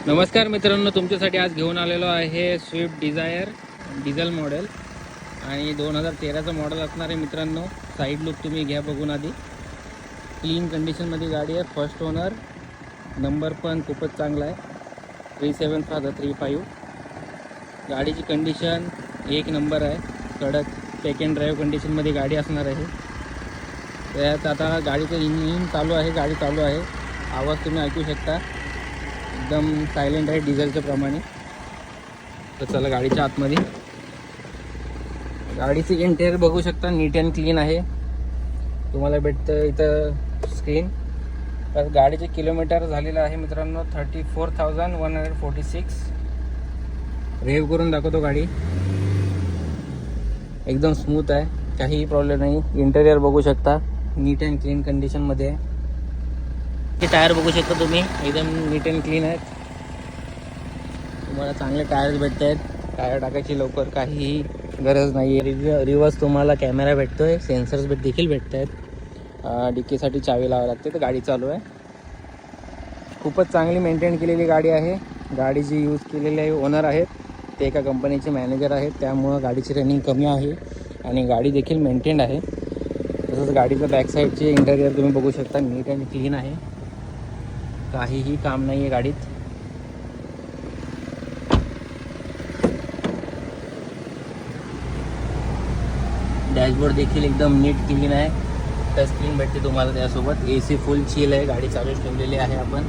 नमस्कार मित्रांनो, तुमच्यासाठी आज घेऊन आलेलो आहे स्विफ्ट डिझायर डिझेल मॉडेल आणि 2013चं मॉडेल असणार आहे मित्रांनो. साईड लुक तुम्ही घ्या बघून आधी. क्लीन कंडिशनमध्ये गाडी आहे. फर्स्ट ओनर, नंबर पण खूपच चांगला आहे, 3735. गाडीची कंडिशन एक नंबर आहे, कडक सेकंड ड्राईव्ह कंडिशनमध्ये गाडी असणार आहे. त्यात आता गाडीचं इंजिन चालू आहे, गाडी चालू आहे, आवाज तुम्ही ऐकू शकता, एकदम सायलेंट आहे डिझेलच्या प्रमाणे. तर चला गाडीच्या आतमध्ये. गाडीचे इंटेरियर बघू शकता, नीट अँड क्लीन आहे. तुम्हाला भेटतं इथं स्क्रीन. तर गाडीचे किलोमीटर झालेलं आहे मित्रांनो 34,146. रेव्ह करून दाखवतो. गाडी एकदम स्मूथ आहे, काहीही प्रॉब्लेम नाही. इंटेरियर बघू शकता, नीट अँड क्लीन कंडिशनमध्ये आहे. ते टायर बघू शकता तुम्ही, एकदम नीट अँड क्लीन आहेत. तुम्हाला चांगले टायर्स भेटत आहेत. टायर टाकायची लवकर काहीही गरज नाही आहे. रिवर्स तुम्हाला कॅमेरा भेटतो आहे, सेन्सर्स देखील भेटत आहेत. डिक्कीसाठी चावी लावावी लागते. तर गाडी चालू आहे. खूपच चांगली मेंटेन केलेली गाडी आहे. गाडी जी यूज केलेली ओनर आहेत ते एका कंपनीचे मॅनेजर आहेत, त्यामुळं गाडीची रनिंग कमी आहे आणि गाडी देखील मेंटेन्ड आहे. तसंच गाडीचं बॅक साईडचे इंटेरियर तुम्ही बघू शकता, नीट अँड क्लीन आहे, काहीही काम नाही आहे गाडीत. डॅशबोर्ड देखील एकदम नीट क्लीन आहे. टच स्क्रीन भेटते तुम्हाला त्यासोबत. AC फुल चिल आहे, गाडी चालूच ठेवलेली आहे आपण.